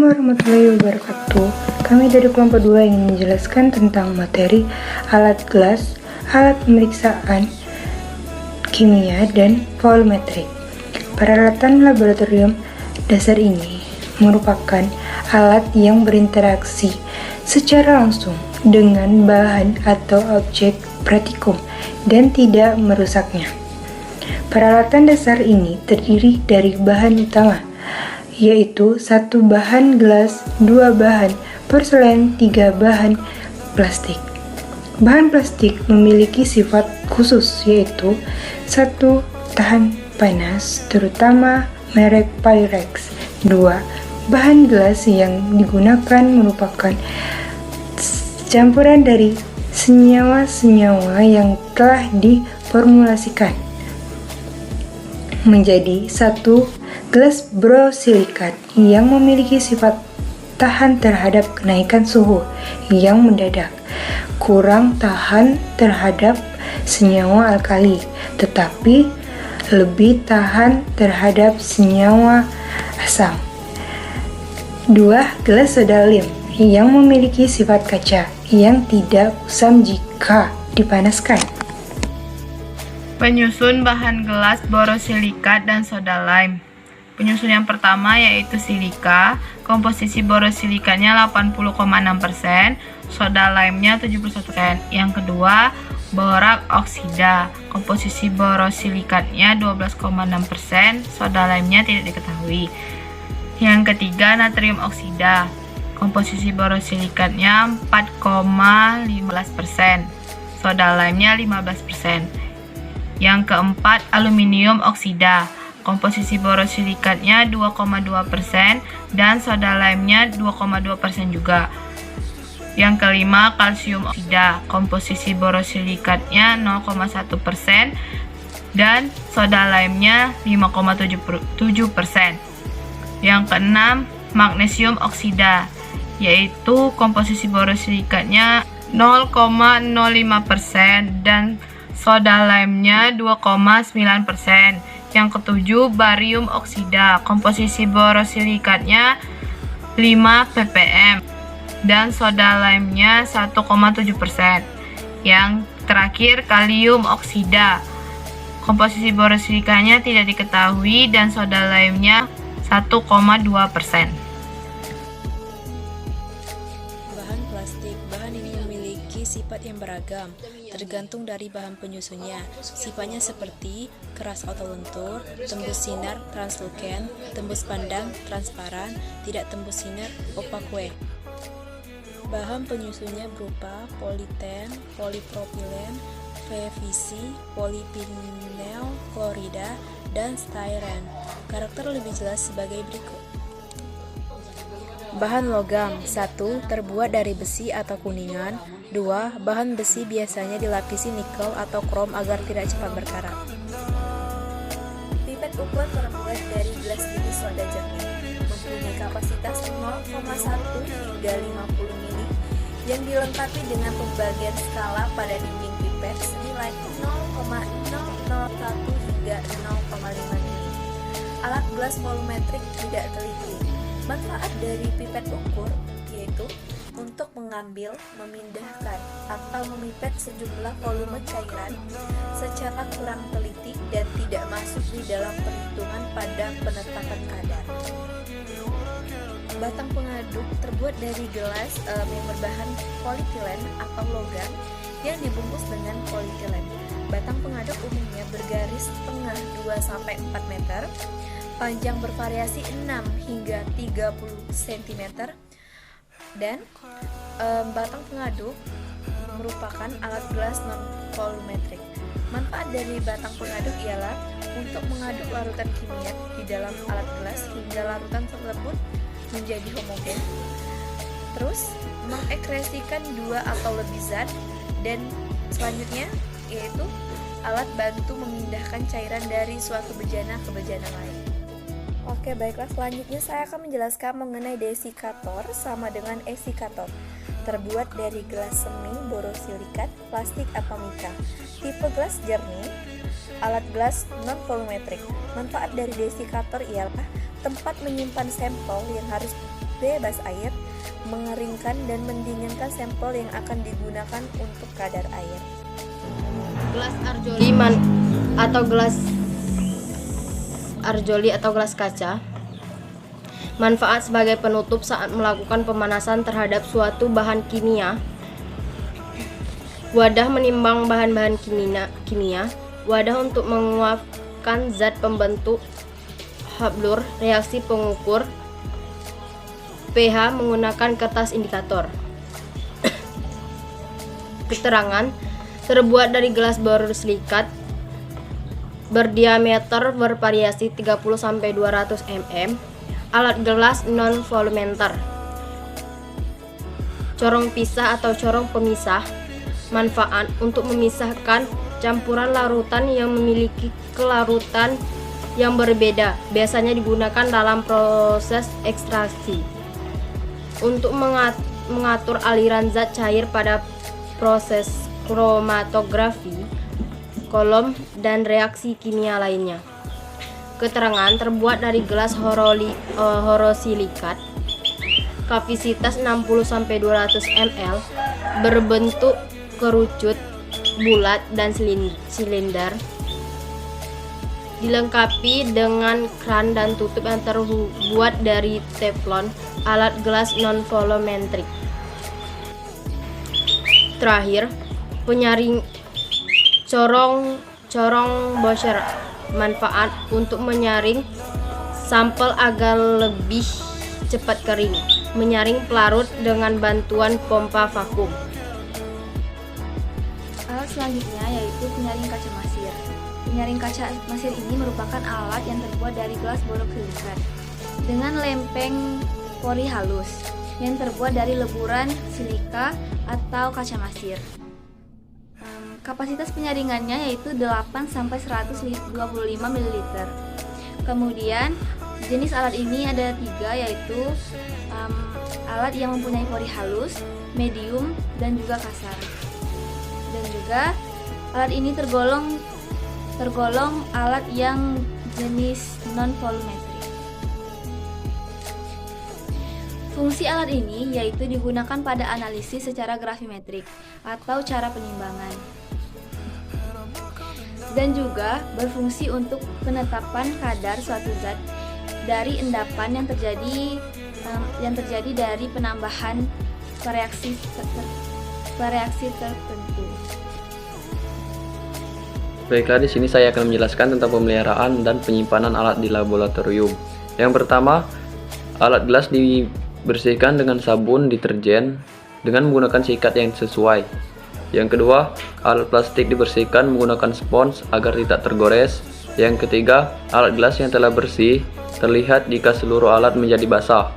warahmatullahi wabarakatuh. Kami dari kelompok 2 ingin menjelaskan tentang materi alat gelas, alat pemeriksaan kimia, dan volumetrik. Peralatan laboratorium dasar ini merupakan alat yang berinteraksi secara langsung dengan bahan atau objek praktikum dan tidak merusaknya. Peralatan dasar ini terdiri dari bahan utama, yaitu 1 bahan gelas, 2 bahan porselen, 3 bahan plastik. Bahan plastik memiliki sifat khusus, yaitu 1. Tahan panas, terutama merek Pyrex. 2. Bahan gelas yang digunakan merupakan campuran dari senyawa-senyawa yang telah diformulasikan menjadi 1 gelas borosilikat yang memiliki sifat tahan terhadap kenaikan suhu yang mendadak, kurang tahan terhadap senyawa alkali, tetapi lebih tahan terhadap senyawa asam. 2. Gelas soda lim yang memiliki sifat kaca yang tidak kusam jika dipanaskan. Penyusun bahan gelas borosilikat dan soda lime. Penyusun yang pertama yaitu silika, komposisi borosilikatnya 80,6%, soda lime-nya 71%. Yang kedua, borak oksida, komposisi borosilikatnya 12,6%, soda lime-nya tidak diketahui. Yang ketiga, natrium oksida, komposisi borosilikatnya 4,15%, soda lime-nya 15%. Yang keempat, aluminium oksida, komposisi borosilikatnya 2,2% dan soda lime-nya 2,2% juga. Yang kelima, kalsium oksida, komposisi borosilikatnya 0,1% dan soda lime-nya 5,7%. Yang keenam, magnesium oksida, yaitu komposisi borosilikatnya 0,05% dan soda lime-nya 2,9%. Yang ketujuh, barium oksida, komposisi borosilikatnya 5 ppm dan soda lime-nya 1,7%. Yang terakhir, kalium oksida, komposisi borosilikatnya tidak diketahui dan soda lime-nya 1,2%. Bahan plastik. Bahan ini memiliki sifat yang beragam, tergantung dari bahan penyusunnya. Sifatnya seperti keras atau lentur, tembus sinar, translucent, tembus pandang, transparan, tidak tembus sinar, opaque. Bahan penyusunnya berupa politen, polipropilen, PVC, polivinyl klorida, dan styren. Karakter lebih jelas sebagai berikut. Bahan logam. 1. Terbuat dari besi atau kuningan. 2. Bahan besi biasanya dilapisi nikel atau krom agar tidak cepat berkarat. Pipet ukur terbuat dari gelas jenis soda jernih, mempunyai kapasitas 0,1 hingga 50 ml yang dilengkapi dengan pembagian skala pada dinding pipet senilai 0,001 hingga 0,5 ml. Alat gelas volumetrik tidak teliti. Manfaat dari pipet ukur yaitu untuk mengambil, memindahkan, atau memipet sejumlah volume cairan secara kurang teliti dan tidak masuk di dalam perhitungan pada penetapan kadar. Batang pengaduk terbuat dari gelas yang berbahan polietilen atau logam yang dibungkus dengan polietilen. Batang pengaduk umumnya bergaris tengah 2-4 meter, panjang bervariasi 6 hingga 30 cm, dan batang pengaduk merupakan alat gelas non-volumetrik. Manfaat dari batang pengaduk ialah untuk mengaduk larutan kimia di dalam alat gelas hingga larutan tersebut menjadi homogen, terus mengekspresikan 2 atau lebih zat, dan selanjutnya yaitu alat bantu memindahkan cairan dari suatu bejana ke bejana lain. Oke, baiklah, selanjutnya saya akan menjelaskan mengenai desikator sama dengan esikator. Terbuat dari gelas semi, borosilikat, plastik atau mika. Tipe gelas jernih, alat gelas non-volumetrik. Manfaat dari desikator ialah tempat menyimpan sampel yang harus bebas air, mengeringkan dan mendinginkan sampel yang akan digunakan untuk kadar air. Gelas arjoli atau gelas kaca. Manfaat sebagai penutup saat melakukan pemanasan terhadap suatu bahan kimia. Wadah menimbang bahan-bahan kimia. Wadah untuk menguapkan zat pembentuk hablur. Reaksi pengukur pH menggunakan kertas indikator. Keterangan: terbuat dari gelas borosilikat berdiameter bervariasi 30-200 mm. Alat gelas non-volumenter. Corong pisah atau corong pemisah. Manfaat untuk memisahkan campuran larutan yang memiliki kelarutan yang berbeda. Biasanya digunakan dalam proses ekstraksi. Untuk mengatur aliran zat cair pada proses kromatografi, kolom, dan reaksi kimia lainnya. Keterangan: terbuat dari gelas borosilikat, kapasitas 60-200 ml, berbentuk kerucut, bulat, dan silinder, dilengkapi dengan kran dan tutup yang terbuat dari teflon. Alat gelas non-volumetrik. Terakhir, penyaring corong Bowser. Manfaat untuk menyaring sampel agar lebih cepat kering. Menyaring pelarut dengan bantuan pompa vakum. Alat selanjutnya yaitu penyaring kaca masir. Penyaring kaca masir ini merupakan alat yang terbuat dari gelas borosilikat dengan lempeng pori halus yang terbuat dari leburan silika atau kaca masir. Kapasitas penyaringannya yaitu 8-125 ml. Kemudian jenis alat ini ada 3, yaitu alat yang mempunyai pori halus, medium, dan juga kasar. Dan juga alat ini tergolong alat yang jenis non-volumetrik. Fungsi alat ini yaitu digunakan pada analisis secara gravimetrik atau cara penimbangan, dan juga berfungsi untuk penetapan kadar suatu zat dari endapan yang terjadi dari penambahan reaksi tertentu. Baiklah, di sini saya akan menjelaskan tentang pemeliharaan dan penyimpanan alat di laboratorium. Yang pertama, alat gelas dibersihkan dengan sabun deterjen dengan menggunakan sikat yang sesuai. Yang kedua, alat plastik dibersihkan menggunakan spons agar tidak tergores. Yang ketiga, alat gelas yang telah bersih terlihat jika seluruh alat menjadi basah.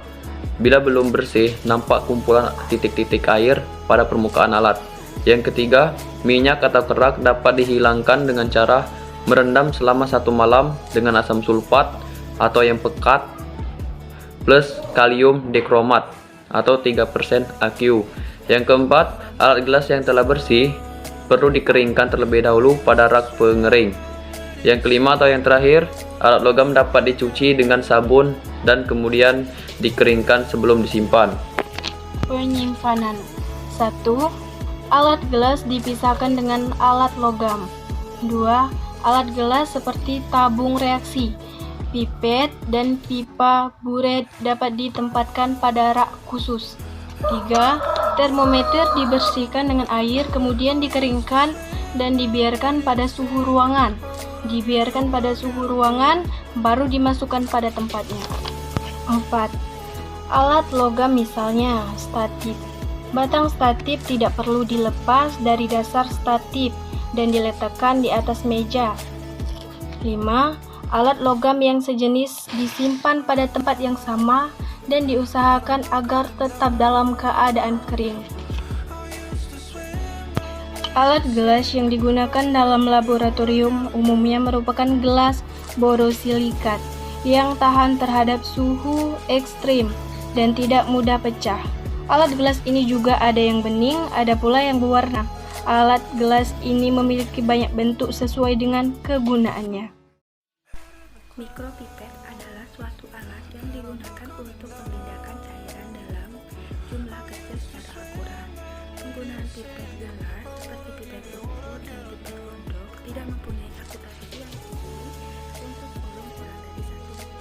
Bila belum bersih, nampak kumpulan titik-titik air pada permukaan alat. Yang ketiga, minyak atau kerak dapat dihilangkan dengan cara merendam selama 1 malam dengan asam sulfat atau yang pekat plus kalium dekromat atau 3% AQ. Yang keempat, alat gelas yang telah bersih perlu dikeringkan terlebih dahulu pada rak pengering. Yang kelima atau yang terakhir, alat logam dapat dicuci dengan sabun dan kemudian dikeringkan sebelum disimpan. Penyimpanan. 1. Alat gelas dipisahkan dengan alat logam. 2. Alat gelas seperti tabung reaksi, pipet, dan pipa buret dapat ditempatkan pada rak khusus. 3. Termometer dibersihkan dengan air, kemudian dikeringkan dan dibiarkan pada suhu ruangan. Baru dimasukkan pada tempatnya. 4. Alat logam misalnya statip. Batang statip tidak perlu dilepas dari dasar statip dan diletakkan di atas meja. 5. Alat logam yang sejenis disimpan pada tempat yang sama dan diusahakan agar tetap dalam keadaan kering. Alat gelas yang digunakan dalam laboratorium umumnya merupakan gelas borosilikat yang tahan terhadap suhu ekstrim dan tidak mudah pecah. Alat gelas ini juga ada yang bening, ada pula yang berwarna. Alat gelas ini memiliki banyak bentuk sesuai dengan kegunaannya. Mikropipet adalah suatu alat yang digunakan untuk memindahkan cairan jumlah kecil secara akurat. Penggunaan pipet gelas seperti pipet ukur dan pipet gondok tidak mempunyai akurasi yang tinggi untuk volume kurang dari 1 ml.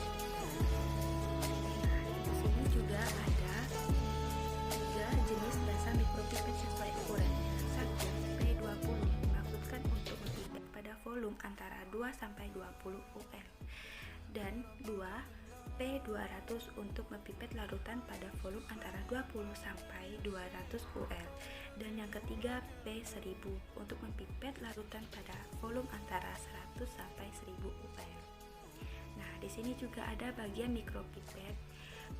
Nah, di sini juga ada 3 jenis dasar mikropipet sesuai ukurannya. 1. P20 dimaksudkan untuk mempipet pada volume antara 2 sampai 20 UL. Dan 2. P200 untuk mempipet larutan pada volume antara 20 sampai 200 UL. Dan yang ketiga P1000 untuk mempipet larutan pada volume antara 100 sampai 1000 UL. Nah, di sini juga ada bagian mikropipet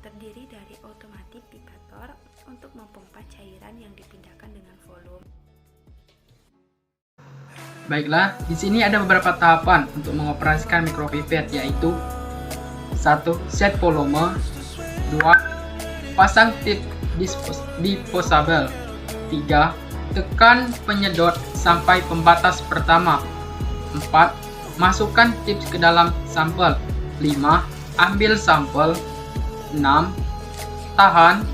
terdiri dari otomatis pipator untuk memompa cairan yang dipindahkan dengan volume. Baiklah, di sini ada beberapa tahapan untuk mengoperasikan mikropipet, yaitu 1. Set volume. 2. Pasang tip disposable. 3. Tekan penyedot sampai pembatas pertama. 4. Masukkan tips ke dalam sampel. 5. Ambil sampel. 6. Tahan.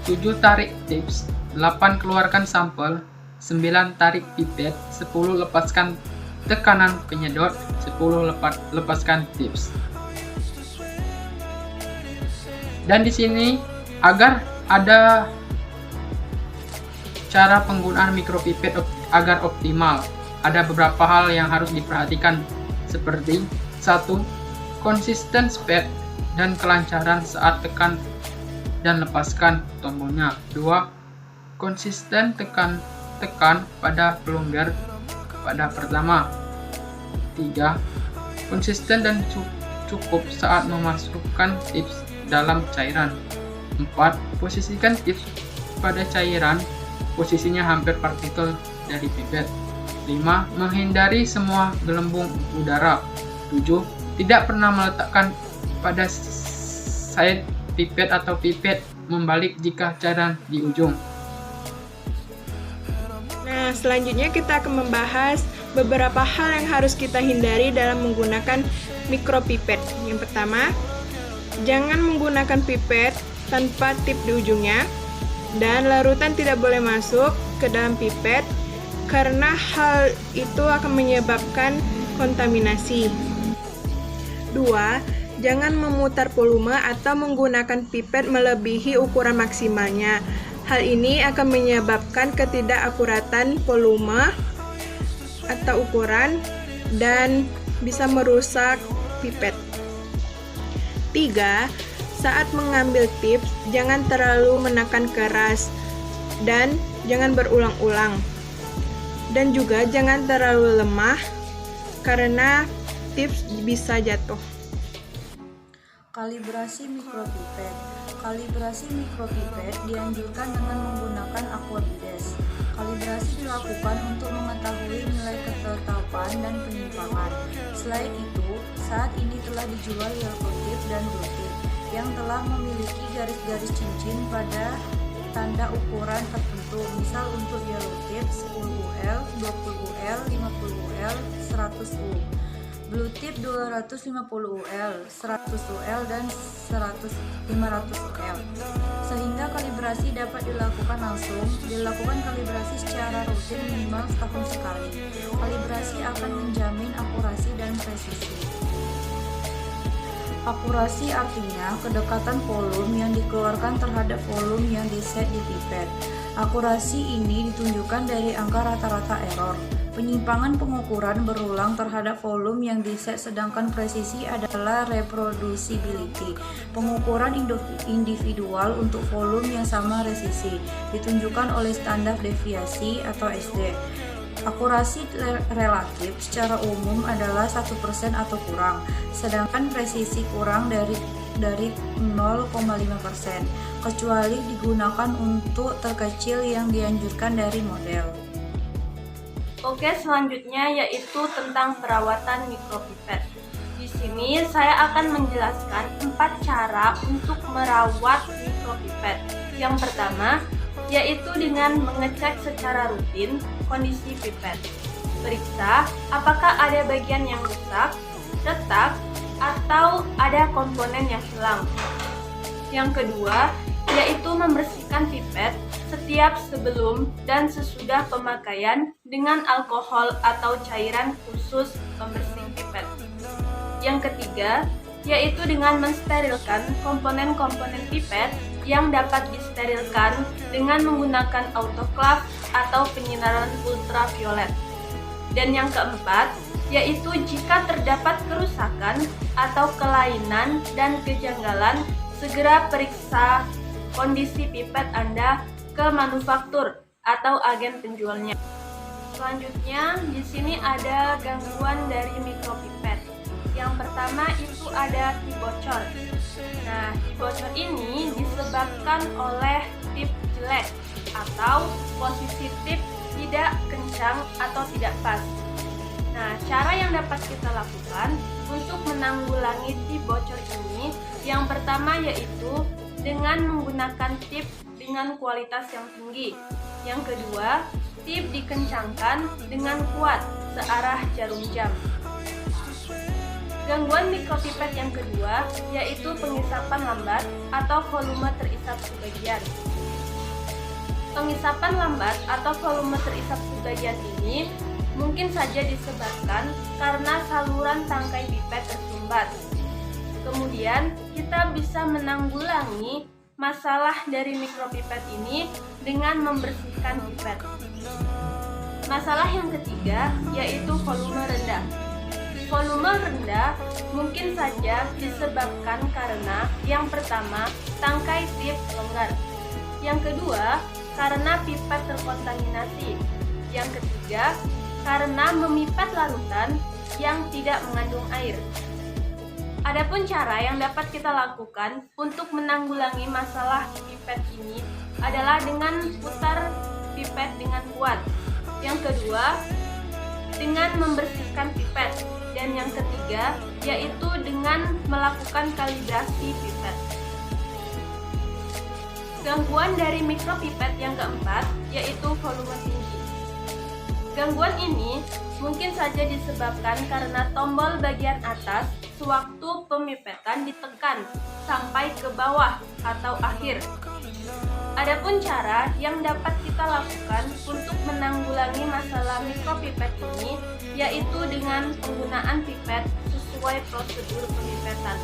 7. Tarik tips. 8. Keluarkan sampel. 9. Tarik pipet. 10. Lepaskan tekanan penyedot. 10. Lepaskan tips. Dan di sini agar ada cara penggunaan mikropipet agar optimal, ada beberapa hal yang harus diperhatikan seperti 1. Konsisten speed dan kelancaran saat tekan dan lepaskan tombolnya. 2. Konsisten tekan pada pelonggar pada pertama. 3. Konsisten dan cukup saat memasukkan tips dalam cairan. 4. Posisikan tips pada cairan, posisinya hampir partikel dari pipet. 5. Menghindari semua gelembung udara. 7. Tidak pernah meletakkan pada side pipet atau pipet membalik jika cairan di ujung. Nah, selanjutnya kita akan membahas beberapa hal yang harus kita hindari dalam menggunakan mikropipet. Yang pertama, jangan menggunakan pipet tanpa tip di ujungnya, dan larutan tidak boleh masuk ke dalam pipet karena hal itu akan menyebabkan kontaminasi. 2. Jangan memutar volume atau menggunakan pipet melebihi ukuran maksimalnya. Hal ini akan menyebabkan ketidakakuratan volume atau ukuran dan bisa merusak pipet. 3. Saat mengambil tips, jangan terlalu menekan keras dan jangan berulang-ulang. Dan juga jangan terlalu lemah karena tips bisa jatuh. Kalibrasi mikropipet. Kalibrasi mikropipet dianjurkan dengan menggunakan aquabides. Kalibrasi dilakukan untuk mengetahui nilai ketetapan dan penyimpangan. Selain itu, saat ini telah dijual yellow tip dan blue tip yang telah memiliki garis-garis cincin pada tanda ukuran tertentu. Misal untuk yellow tip 10 UL, 20 UL, 50 UL, 100 U. Blue tip 250 UL, 100 UL, dan 500 UL. Sehingga kalibrasi dapat dilakukan langsung. Dilakukan kalibrasi secara rutin minimal setahun sekali. Kalibrasi akan menjamin akurasi dan presisi. Akurasi artinya kedekatan volume yang dikeluarkan terhadap volume yang diset di pipet. Akurasi ini ditunjukkan dari angka rata-rata error. Penyimpangan pengukuran berulang terhadap volume yang diset, sedangkan presisi adalah reproducibility. Pengukuran individual untuk volume yang sama resisi ditunjukkan oleh standar deviasi atau SD. Akurasi relatif secara umum adalah 1% atau kurang, sedangkan presisi kurang dari 0,5%, kecuali digunakan untuk terkecil yang dianjurkan dari model. Oke, selanjutnya yaitu tentang perawatan mikropipet. Di sini saya akan menjelaskan 4 cara untuk merawat mikropipet. Yang pertama, yaitu dengan mengecek secara rutin kondisi pipet. Periksa apakah ada bagian yang rusak, retak, atau ada komponen yang hilang. Yang kedua, yaitu membersihkan pipet setiap sebelum dan sesudah pemakaian dengan alkohol atau cairan khusus pembersih pipet. Yang ketiga, yaitu dengan mensterilkan komponen-komponen pipet yang dapat disterilkan dengan menggunakan autoclave atau penyinaran ultraviolet. Dan yang keempat, yaitu jika terdapat kerusakan atau kelainan dan kejanggalan, segera periksa kondisi pipet Anda ke manufaktur atau agen penjualnya. Selanjutnya, di sini ada gangguan dari mikropipet. Yang pertama itu ada tip bocor. Nah, tip bocor ini disebabkan oleh tip jelek atau posisi tip tidak kencang atau tidak pas. Nah, cara yang dapat kita lakukan untuk menanggulangi tip bocor ini, yang pertama yaitu dengan menggunakan tip dengan kualitas yang tinggi. Yang kedua, tip dikencangkan dengan kuat searah jarum jam. Gangguan mikropipet yang kedua yaitu pengisapan lambat atau volume terisap sebagian. Pengisapan lambat atau volume terisap sebagian ini mungkin saja disebabkan karena saluran tangkai pipet tersumbat. Kemudian, kita bisa menanggulangi masalah dari mikropipet ini dengan membersihkan pipet. Masalah yang ketiga yaitu volume rendah. Volume rendah mungkin saja disebabkan karena yang pertama, tangkai tip longgar. Yang kedua, karena pipet terkontaminasi. Yang ketiga, karena memipet larutan yang tidak mengandung air. Adapun cara yang dapat kita lakukan untuk menanggulangi masalah pipet ini adalah dengan putar pipet dengan kuat. Yang kedua, dengan membersihkan pipet. Dan yang ketiga, yaitu dengan melakukan kalibrasi pipet. Gangguan dari mikropipet yang keempat, yaitu volume tinggi. Gangguan ini mungkin saja disebabkan karena tombol bagian atas sewaktu pemipetan ditekan sampai ke bawah atau akhir. Adapun cara yang dapat kita lakukan untuk menanggulangi masalah mikropipet ini yaitu dengan penggunaan pipet sesuai prosedur pemipetan.